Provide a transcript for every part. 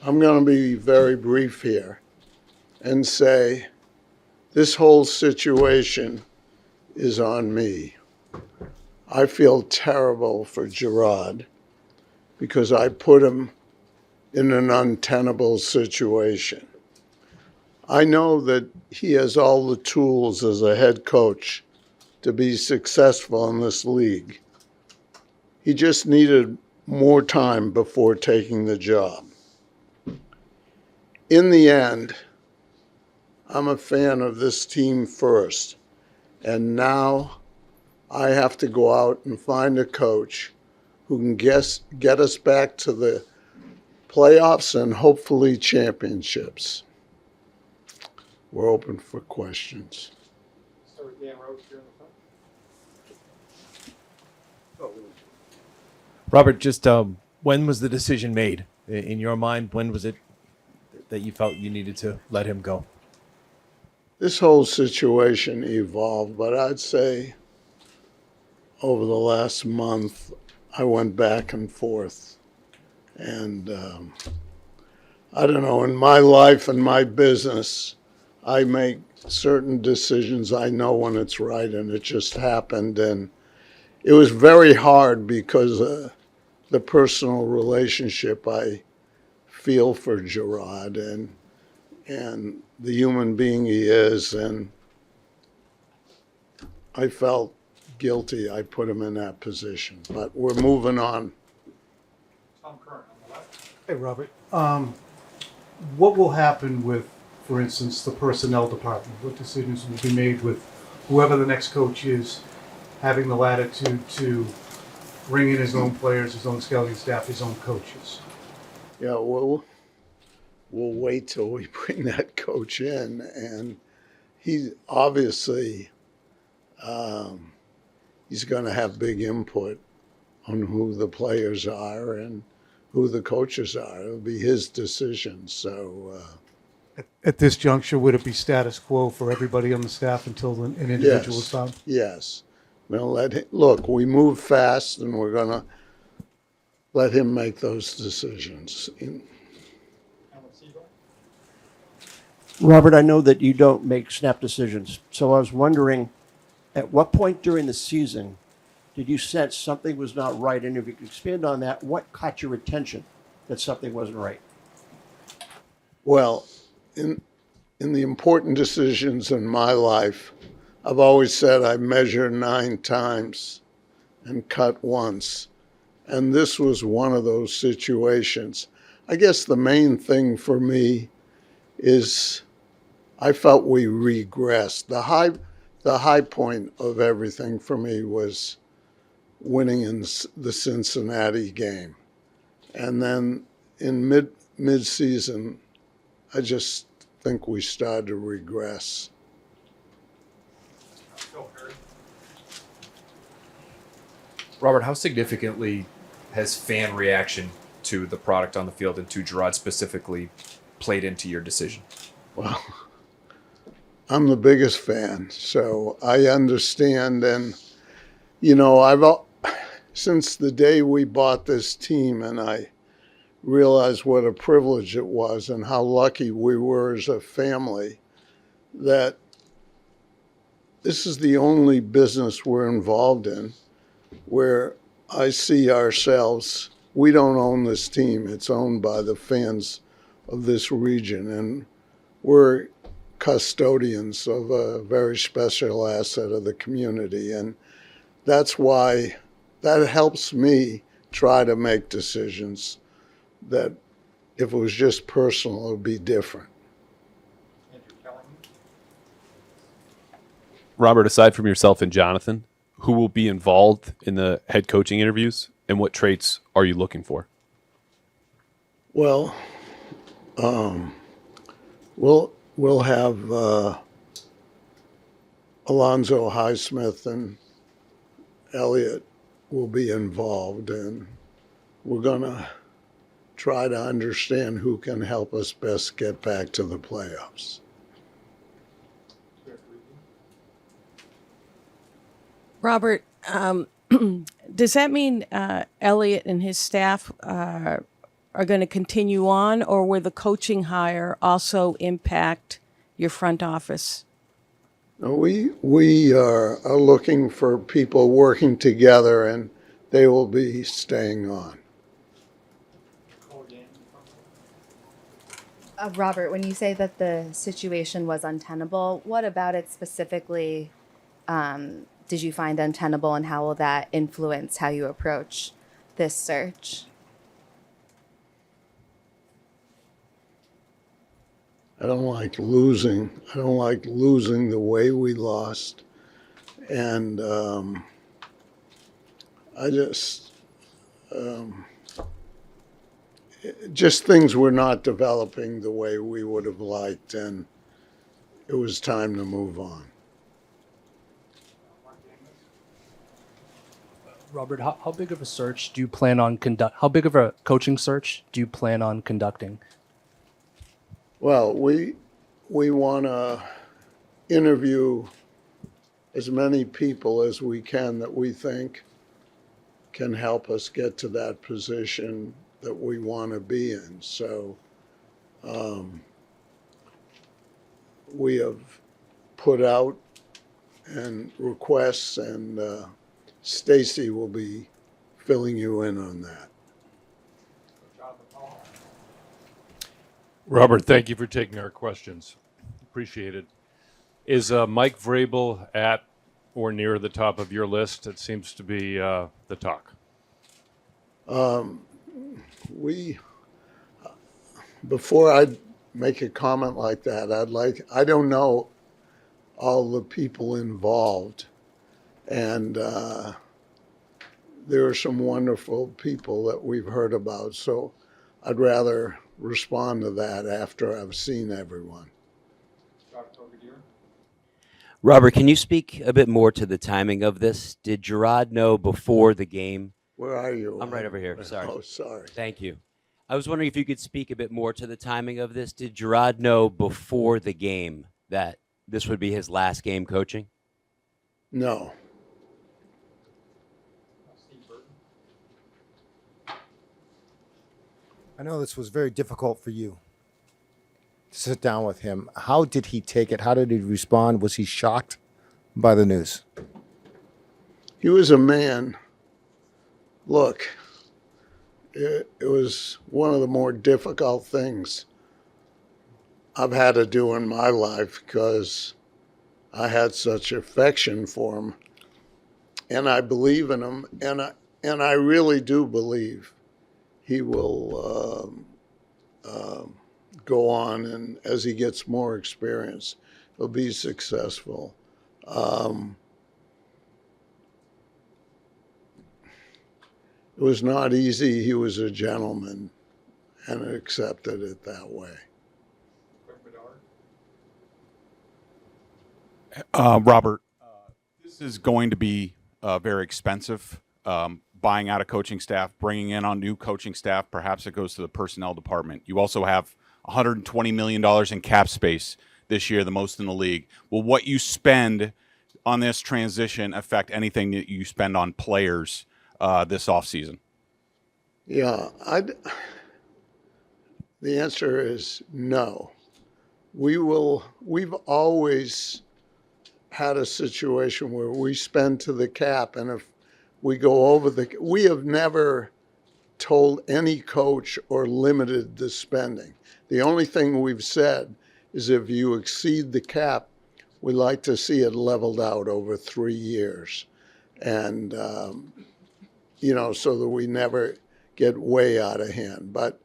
I'm going to be very brief here and say this whole situation is on me. I feel terrible for Jerod because I put him in an untenable situation. I know that he has all the tools as a head coach to be successful in this league. He just needed more time before taking the job. In the end, I'm a fan of this team first, and now I have to go out and find a coach who can get us back to the playoffs and hopefully championships. We're open for questions. Start with Dan Roach here in the front. Robert, just when was the decision made in your mind? When was it that you felt you needed to let him go? This whole situation evolved, but I'd say over the last month, I went back and forth. And I don't know, in my life and my business, I make certain decisions. I know when it's right, and it just happened. And it was very hard because the personal relationship I feel for Jerod and the human being he is. And I felt guilty I put him in that position. But we're moving on. Tom Curran on the left. Hey, Robert. What will happen with, for instance, the personnel department? What decisions will be made with whoever the next coach is, having the latitude to bring in his own players, his own scouting staff, his own coaches? Yeah, we'll wait till we bring that coach in. And he obviously, he's going to have big input on who the players are and who the coaches are. It'll be his decision. So, At this juncture, would it be status quo for everybody on the staff until an individual is found? yes. We'll let him, look, we move fast, and we're going to let him make those decisions. Alan Seaborn. Robert, I know that you don't make snap decisions, so I was wondering, at what point during the season did you sense something was not right? And if you could expand on that, what caught your attention that something wasn't right? Well, in the important decisions in my life, I've always said I measure 9 times and cut once. And this was one of those situations. I guess the main thing for me is I felt we regressed. The high point of everything for me was winning in the Cincinnati game. And then in mid-season, I just think we started to regress. Phil Perry. Robert, how significantly has fan reaction to the product on the field and to Jerod specifically played into your decision? Well, I'm the biggest fan, so I understand. And, you know, since the day we bought this team and I realized what a privilege it was and how lucky we were as a family, that this is the only business we're involved in where I see ourselves, we don't own this team. It's owned by the fans of this region, and we're custodians of a very special asset of the community. And that's why that helps me try to make decisions that if it was just personal, it would be different. Andrew Kelly. Robert, aside from yourself and Jonathan, who will be involved in the head coaching interviews, and what traits are you looking for? Well, we'll have Alonzo Highsmith and Elliott will be involved, and we're going to try to understand who can help us best get back to the playoffs. Robert, does that mean Elliot and his staff are are going to continue on, or will the coaching hire also impact your front office? No, we are looking for people working together, and they will be staying on. Nicole Yang from Robert, when you say that the situation was untenable, what about it specifically did you find untenable, and how will that influence how you approach this search? I don't like losing. I don't like losing the way we lost. And I just things were not developing the way we would have liked, and it was time to move on. Robert, how big of a search do you plan on how big of a coaching search do you plan on conducting? Well, we want to interview as many people as we can that we think can help us get to that position that we want to be in. So we have put out and requests, and Stacy will be filling you in on that. Jonathan Paul. Robert, thank you for taking our questions. Appreciate it. Is Mike Vrabel at or near the top of your list? It seems to be the talk. Before I make a comment like that, I don't know all the people involved, and there are some wonderful people that we've heard about, so I'd rather respond to that after I've seen everyone. Dr. Brigadier. Robert, can you speak a bit more to the timing of this? Did Jerod know before the game? Where are you? I'm right over here. Sorry. Oh, sorry. Thank you. I was wondering if you could speak a bit more to the timing of this. Did Jerod know before the game that this would be his last game coaching? No. Steve Burton. I know this was very difficult for you to sit down with him. How did he take it? How did he respond? Was he shocked by the news? He was a man. Look, it was one of the more difficult things I've had to do in my life, because I had such affection for him, and I believe in him, and I really do believe he will go on, and as he gets more experience, he'll be successful. It was not easy. He was a gentleman and accepted it that way. Quick Bedard. Robert, this is going to be very expensive. Buying out a coaching staff, bringing in on new coaching staff, perhaps it goes to the personnel department. You also have $120 million in cap space this year, the most in the league. Will what you spend on this transition affect anything that you spend on players this offseason? Yeah, the answer is no. We've always had a situation where we spend to the cap, and if we go over we have never told any coach or limited the spending. The only thing we've said is if you exceed the cap, we like to see it leveled out over 3 years. And, so that we never get way out of hand. But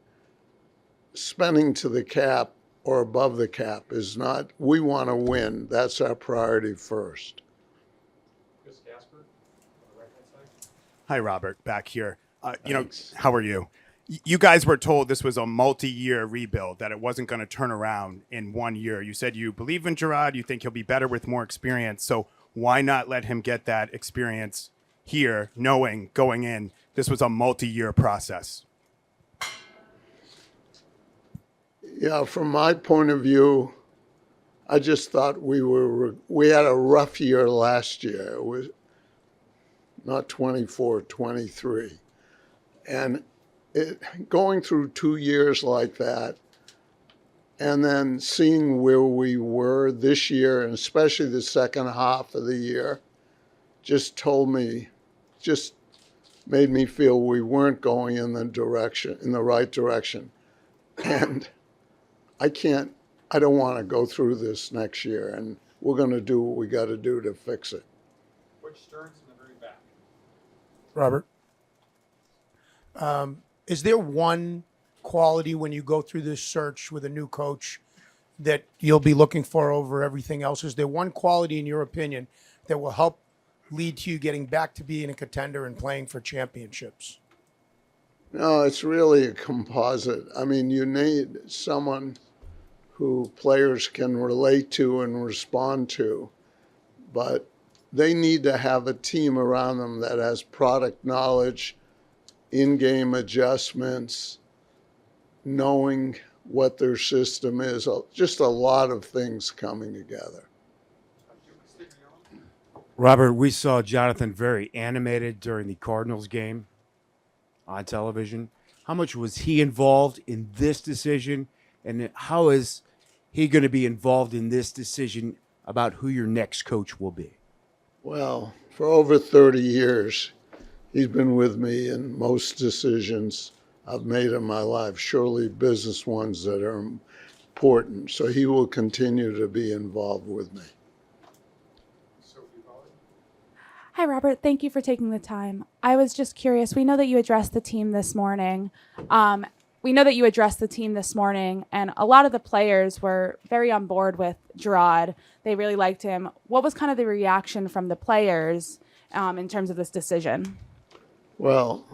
spending to the cap or above the cap is not, we want to win. That's our priority first. Chris Gasper on the right-hand side. Hi, Robert, back here. Thanks. How are you? You guys were told this was a multi-year rebuild, that it wasn't going to turn around in 1 year. You said you believe in Jerod, you think he'll be better with more experience. So why not let him get that experience here, knowing going in this was a multi-year process? Yeah, from my point of view, I just thought we had a rough year last year. It was not 24, 23. And going through 2 years like that, and then seeing where we were this year, and especially the second half of the year, just made me feel we weren't going in the right direction. And I don't want to go through this next year, and we're going to do what we got to do to fix it. Which Stearns in the very back? Robert, is there one quality when you go through this search with a new coach that you'll be looking for over everything else? Is there one quality, in your opinion, that will help lead to you getting back to being a contender and playing for championships? No, it's really a composite. I mean, you need someone who players can relate to and respond to, but they need to have a team around them that has product knowledge, in-game adjustments, knowing what their system is, just a lot of things coming together. Robert, we saw Jonathan very animated during the Cardinals game on television. How much was he involved in this decision, and how is he going to be involved in this decision about who your next coach will be? Well, for over 30 years, he's been with me in most decisions I've made in my life, surely business ones that are important. So he will continue to be involved with me. Hi, Robert. Thank you for taking the time. I was just curious. We know that you addressed the team this morning. And a lot of the players were very on board with Jerod. They really liked him. What was kind of the reaction from the players in terms of this decision? Well,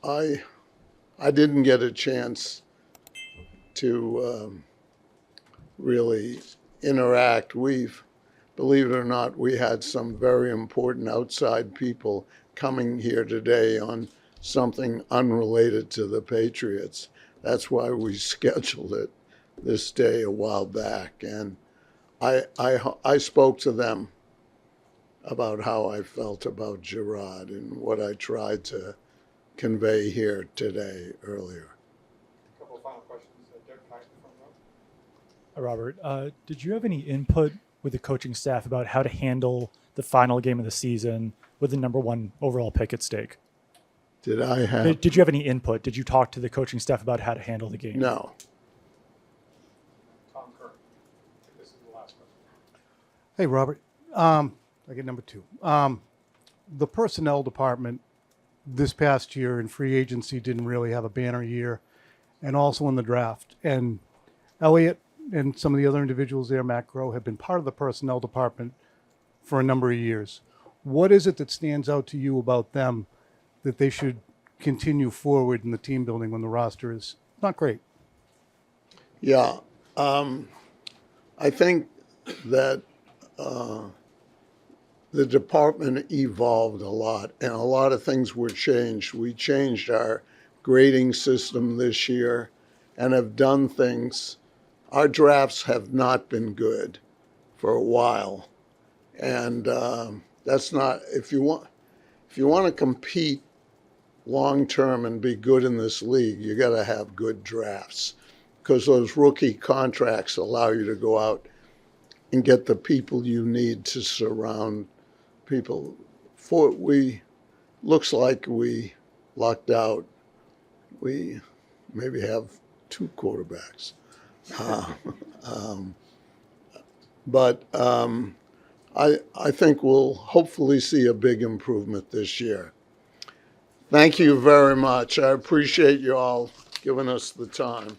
I didn't get a chance to really interact. Believe it or not, we had some very important outside people coming here today on something unrelated to the Patriots. That's why we scheduled it this day a while back. And I spoke to them about how I felt about Jerod and what I tried to convey here today earlier. A couple of final questions. Derek Kaiser from Row. Hi, Robert. Did you have any input with the coaching staff about how to handle the final game of the season with the number one overall pick at stake? Did I have? Did you have any input? Did you talk to the coaching staff about how to handle the game? No. Tom Kerr. I think this is the last question. Hey, Robert. I get number two. The personnel department this past year in free agency didn't really have a banner year, and also in the draft. And Elliott and some of the other individuals there, Matt Groh, have been part of the personnel department for a number of years. What is it that stands out to you about them that they should continue forward in the team building when the roster is not great? Yeah. I think that the department evolved a lot, and a lot of things were changed. We changed our grading system this year and have done things. Our drafts have not been good for a while, and that's not, if you want to compete long term and be good in this league, you got to have good drafts, because those rookie contracts allow you to go out and get the people you need to surround people. Looks like we lucked out. We maybe have two quarterbacks. But I think we'll hopefully see a big improvement this year. Thank you very much. I appreciate you all giving us the time.